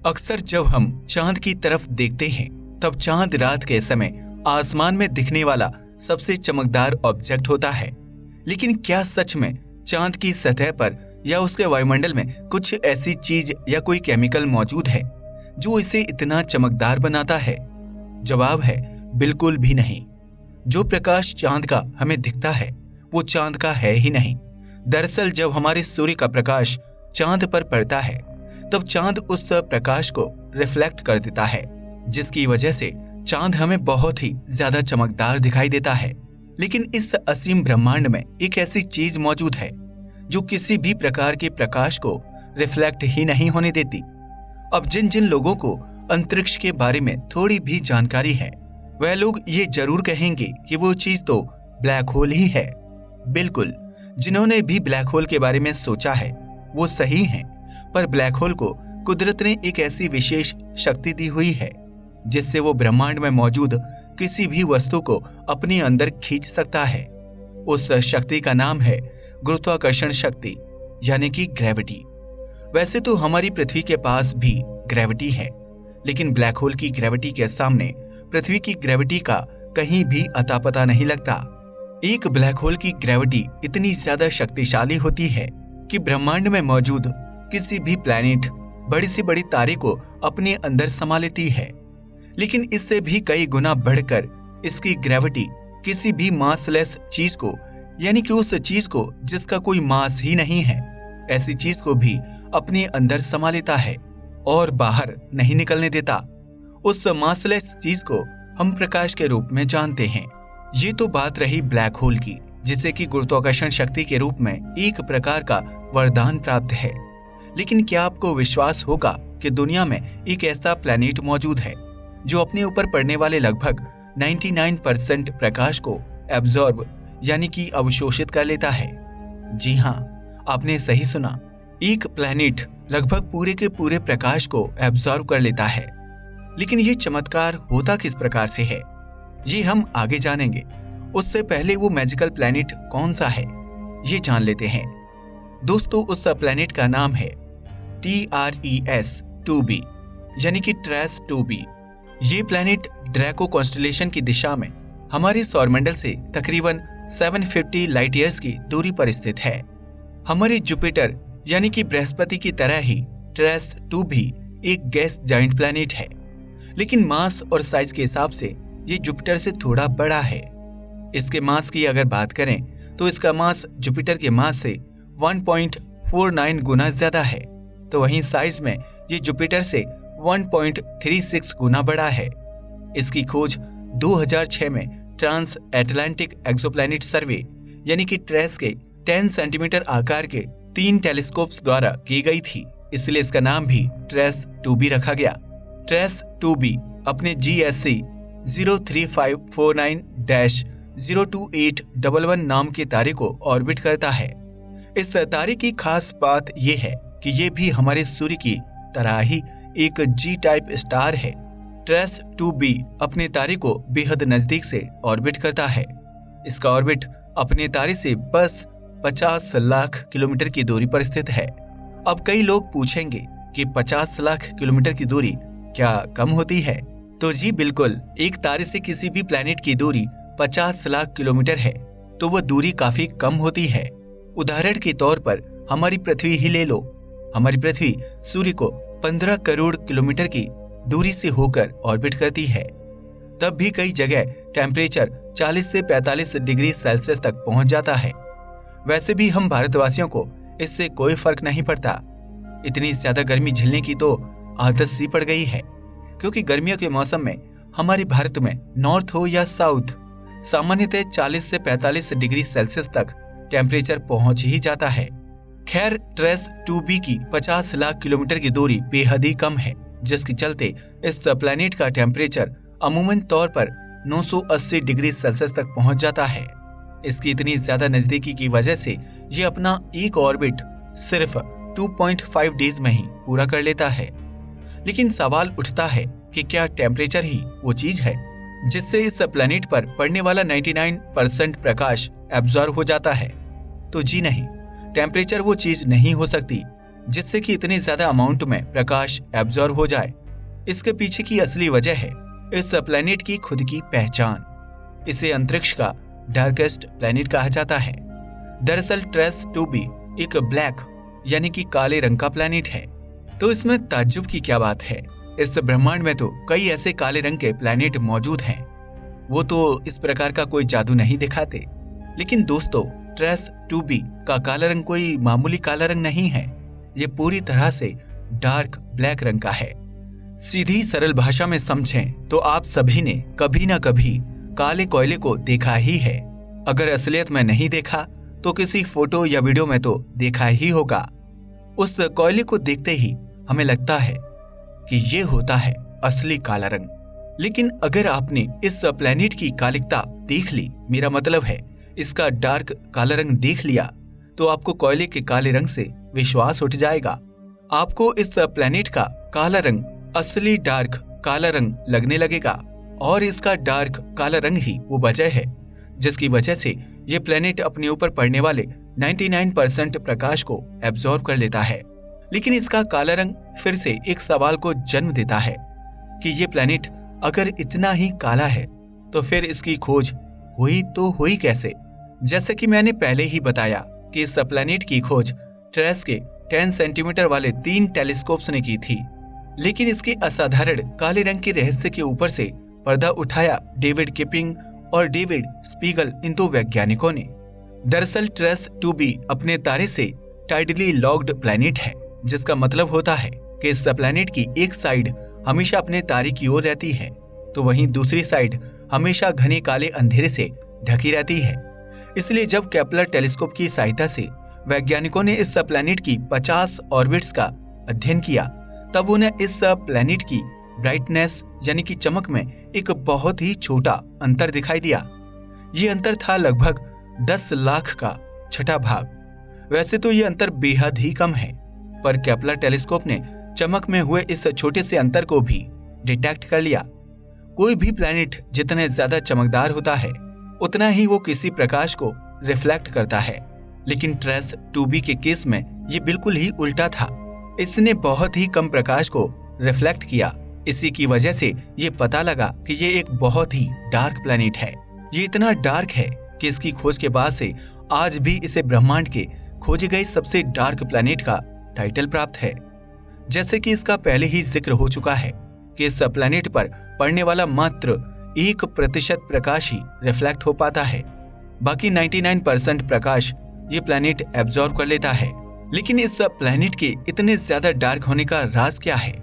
अक्सर जब हम चांद की तरफ देखते हैं तब चांद रात के समय आसमान में दिखने वाला सबसे चमकदार ऑब्जेक्ट होता है। लेकिन क्या सच में चांद की सतह पर या उसके वायुमंडल में कुछ ऐसी चीज या कोई केमिकल मौजूद है जो इसे इतना चमकदार बनाता है? जवाब है बिल्कुल भी नहीं। जो प्रकाश चांद का हमें दिखता है वो चांद का है ही नहीं। दरअसल जब हमारे सूर्य का प्रकाश चांद पर पड़ता है तब चांद उस प्रकाश को रिफ्लेक्ट कर देता है, जिसकी वजह से चांद हमें बहुत ही ज्यादा चमकदार दिखाई देता है। लेकिन इस असीम ब्रह्मांड में एक ऐसी चीज मौजूद है जो किसी भी प्रकार के प्रकाश को रिफ्लेक्ट ही नहीं होने देती। अब जिन जिन लोगों को अंतरिक्ष के बारे में थोड़ी भी जानकारी है वह लोग ये जरूर कहेंगे कि वो चीज तो ब्लैक होल ही है। बिल्कुल, जिन्होंने भी ब्लैक होल के बारे में सोचा है वो सही हैं, पर ब्लैक होल को कुदरत ने एक ऐसी विशेष शक्ति दी हुई है जिससे वो ब्रह्मांड में मौजूद किसी भी वस्तु को अपने अंदर खींच सकता है। उस शक्ति का नाम है गुरुत्वाकर्षण शक्ति, यानी कि ग्रेविटी। वैसे तो हमारी पृथ्वी के पास भी ग्रेविटी है, लेकिन ब्लैक होल की ग्रेविटी के सामने पृथ्वी की ग्रेविटी का कहीं भी अता पता नहीं लगता। एक ब्लैक होल की ग्रेविटी इतनी ज्यादा शक्तिशाली होती है कि ब्रह्मांड में मौजूद किसी भी प्लैनेट, बड़ी से बड़ी तारे को अपने अंदर समा लेती है। लेकिन इससे भी कई गुना बढ़कर इसकी ग्रेविटी किसी भी मासलेस चीज को, यानी कि उस चीज को जिसका कोई मास ही नहीं है, ऐसी चीज को भी अपने अंदर समा लेता है और बाहर नहीं निकलने देता। उस मासलेस चीज को हम प्रकाश के रूप में जानते हैं। ये तो बात रही ब्लैक होल की, जिसे कि गुरुत्वाकर्षण शक्ति के रूप में एक प्रकार का वरदान प्राप्त है। लेकिन क्या आपको विश्वास होगा कि दुनिया में एक ऐसा प्लैनेट मौजूद है जो अपने ऊपर पड़ने वाले लगभग 99% प्रकाश को एब्जॉर्ब, यानी कि अवशोषित कर लेता है? जी हाँ, आपने सही सुना। एक प्लैनेट लगभग पूरे के पूरे प्रकाश को एब्जॉर्ब कर लेता है। लेकिन ये चमत्कार होता किस प्रकार से है, ये हम आगे जानेंगे। उससे पहले वो मैजिकल प्लैनेट कौन सा है ये जान लेते हैं। दोस्तों, उस प्लैनेट का नाम है TRES-2b, यानी कि TRES-2b। ये प्लैनेट ड्रैको कॉन्स्टेलेशन की दिशा में हमारे सौरमंडल से तकरीबन 750 लाइट ईयर्स की दूरी पर स्थित है। हमारे जुपिटर यानी कि बृहस्पति की तरह ही TRES-2 एक गैस जाइंट प्लैनेट है, लेकिन मास और साइज के हिसाब से ये जुपिटर से थोड़ा बड़ा है। इसके मास की अगर बात करें तो इसका मास जुपिटर के मास से 1.49 गुना ज्यादा है, तो वहीं साइज में ये जुपिटर से 1.36 गुना बड़ा है। इसकी खोज 2006 में ट्रांस एटलांटिक एक्सोप्लैनेट सर्वे यानी कि ट्रेस के 10 सेंटीमीटर आकार के 3 टेलीस्कोप्स द्वारा की गई थी, इसलिए इसका नाम भी TRES-2b रखा गया। TRES-2b अपने GSC 03549-02811 नाम के तारे को ऑर्बिट करता है। इस तारे की खास बात यह है कि ये भी हमारे सूर्य की तरह ही एक G टाइप स्टार है। TRES-2b अपने तारे को बेहद नजदीक से ऑर्बिट करता है। इसका ऑर्बिट अपने तारे से बस 50 लाख किलोमीटर की दूरी पर स्थित है। अब कई लोग पूछेंगे कि 50 लाख किलोमीटर की दूरी क्या कम होती है? तो जी बिल्कुल, एक तारे से किसी भी प्लैनेट की दूरी 50 लाख किलोमीटर है तो वह दूरी काफी कम होती है। उदाहरण के तौर पर हमारी पृथ्वी ही ले लो। हमारी पृथ्वी सूर्य को 15 करोड़ किलोमीटर की दूरी से होकर ऑर्बिट करती है। तब भी कई जगह टेम्परेचर 40 से 45 डिग्री सेल्सियस तक पहुंच जाता है। वैसे भी हम भारतवासियों को इससे कोई फर्क नहीं पड़ता। इतनी ज्यादा गर्मी झेलने की तो आदत सी पड़ गई है, क्योंकि गर्मियों के मौसम में हमारे भारत में नॉर्थ हो या साउथ सामान्यतः 40 से 45 डिग्री सेल्सियस तक टेम्परेचर पहुंच ही जाता है। खैर, TRES-2b की 50 लाख किलोमीटर की दूरी बेहद ही कम है, जिसके चलते इस प्लैनेट का टेम्परेचर अमूमन तौर पर 980 डिग्री सेल्सियस तक पहुंच जाता है। इसकी इतनी ज्यादा नजदीकी की वजह से ये अपना एक ऑर्बिट सिर्फ 2.5 डेज में ही पूरा कर लेता है। लेकिन सवाल उठता है कि क्या टेम्परेचर ही वो चीज है जिससे इस प्लैनेट पर पड़ने वाला 99% प्रकाश एब्जॉर्ब हो जाता है? तो जी नहीं, टेम्परेचर वो चीज नहीं हो सकती जिससे कि इतने ज्यादा अमाउंट में प्रकाश एब्जॉर्ब हो जाए। इसके पीछे की असली वजह है इस प्लैनेट की खुद की पहचान। इसे अंतरिक्ष का डार्केस्ट प्लैनेट कहा जाता है। दरअसल ट्रेस 2b एक ब्लैक यानी कि काले रंग का प्लैनेट है। तो इसमें ताज्जुब की क्या बात है? इस ब्रह्मांड में तो कई ऐसे काले रंग के प्लैनेट मौजूद हैं। वो तो इस प्रकार का कोई जादू नहीं दिखाते। लेकिन दोस्तों, ट्रेस 2b का काला रंग कोई मामूली काला रंग नहीं है। ये पूरी तरह से डार्क ब्लैक रंग का है। सीधी सरल भाषा में समझें तो आप सभी ने कभी ना कभी काले कोयले को देखा ही है। अगर असलियत में नहीं देखा तो किसी फोटो या वीडियो में तो देखा ही होगा। उस कोयले को देखते ही हमें लगता है कि ये होता है असली काला रंग। लेकिन अगर आपने इस प्लैनेट की कालिकता देख ली, मेरा मतलब है इसका डार्क काला रंग देख लिया, तो आपको कोयले के काले रंग से विश्वास उठ जाएगा। आपको इस प्लैनेट का काला रंग असली डार्क काला रंग लगने लगेगा। और इसका डार्क काला रंग ही वो वजह है जिसकी वजह से ये प्लैनेट अपने ऊपर पड़ने वाले 99% प्रकाश को एब्जॉर्ब कर लेता है। लेकिन इसका काला रंग फिर से एक सवाल को जन्म देता है कि ये प्लैनेट अगर इतना ही काला है तो फिर इसकी खोज हुई कैसे? जैसे कि मैंने पहले ही बताया कि इस प्लैनेट की खोज ट्रेस के 10 सेंटीमीटर वाले 3 टेलीस्कोप्स ने की थी। लेकिन इसके असाधारण काले रंग के रहस्य के ऊपर से पर्दा उठाया डेविड किपिंग और डेविड स्पीगल, इन 2 वैज्ञानिकों ने। दरअसल ट्रेस 2b अपने तारे से टाइडली लॉक्ड प्लैनेट है, जिसका मतलब होता है कि इस प्लैनेट की एक साइड हमेशा अपने तारे की ओर रहती है, तो वहीं दूसरी साइड हमेशा घने काले अंधेरे से ढकी रहती है। इसलिए जब केपलर टेलीस्कोप की सहायता से वैज्ञानिकों ने इस प्लैनेट की 50 ऑर्बिट्स का अध्ययन किया, तब उन्हें इस प्लैनेट की ब्राइटनेस यानी कि चमक में एक बहुत ही छोटा अंतर दिखाई दिया। ये अंतर था लगभग 10 लाख का 6वां भाग। वैसे तो ये अंतर बेहद ही कम है, पर केपलर टेलीस्कोप ने चमक में हुए इस छोटे से अंतर को भी डिटेक्ट कर लिया। कोई भी प्लैनेट जितने ज्यादा चमकदार होता है उतना ही वो किसी प्रकाश को रिफ्लेक्ट करता है। लेकिन ट्रेस 2b के केस में ये बिल्कुल ही उल्टा था। इसने बहुत ही कम प्रकाश को रिफ्लेक्ट किया। इसी की वजह से ये पता लगा कि ये एक बहुत ही डार्क प्लैनेट है। ये इतना डार्क है कि इसकी खोज के बाद से आज भी इसे ब्रह्मांड के खोजे गए सबसे डार्क प्लैनेट का टाइटल प्राप्त है। जैसे कि इसका पहले ही जिक्र हो चुका है कि इस प्लैनेट पर पड़ने वाला मात्र 1% प्रकाश ही रिफ्लेक्ट हो पाता है। बाकी 99% प्रकाश ये प्लैनेट एब्जॉर्ब कर लेता है। लेकिन इस प्लैनेट के इतने ज्यादा डार्क होने का राज क्या है?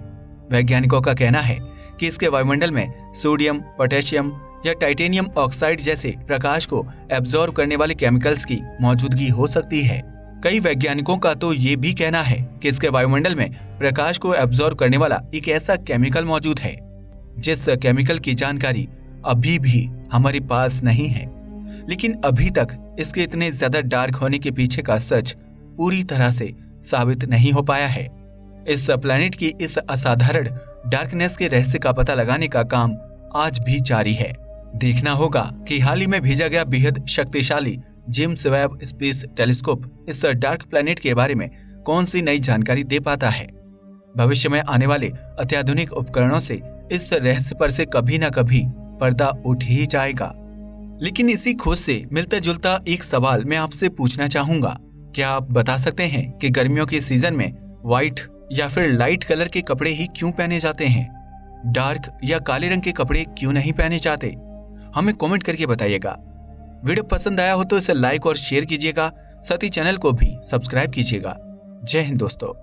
वैज्ञानिकों का कहना है कि इसके वायुमंडल में सोडियम, पोटेशियम या टाइटेनियम ऑक्साइड जैसे प्रकाश को एब्जॉर्ब करने वाले केमिकल्स की मौजूदगी हो सकती है। कई वैज्ञानिकों का तो ये भी कहना है कि इसके वायुमंडल में प्रकाश को एब्जॉर्ब करने वाला एक ऐसा केमिकल मौजूद है जिस केमिकल की जानकारी अभी भी हमारे पास नहीं है। लेकिन अभी तक इसके इतने ज्यादा डार्क होने के पीछे का सच पूरी तरह से साबित नहीं हो पाया है। इस प्लैनेट की इस असाधारण डार्कनेस के रहस्य का पता लगाने का काम आज भी जारी है। देखना होगा कि हाल ही में भेजा गया बेहद शक्तिशाली जेम्स वेब स्पेस टेलीस्कोप इस डार्क प्लैनेट के बारे में कौन सी नई जानकारी दे पाता है। भविष्य में आने वाले अत्याधुनिक उपकरणों से इस रहस्य पर से कभी न कभी पर्दा उठ ही जाएगा। लेकिन इसी खोज से मिलता जुलता एक सवाल मैं आपसे पूछना चाहूंगा। क्या आप बता सकते हैं कि गर्मियों के सीजन में व्हाइट या फिर लाइट कलर के कपड़े ही क्यों पहने जाते हैं? डार्क या काले रंग के कपड़े क्यों नहीं पहने जाते? हमें कमेंट करके बताइएगा। वीडियो पसंद आया हो तो इसे लाइक और शेयर कीजिएगा, साथ ही चैनल को भी सब्सक्राइब कीजिएगा। जय हिंद दोस्तों।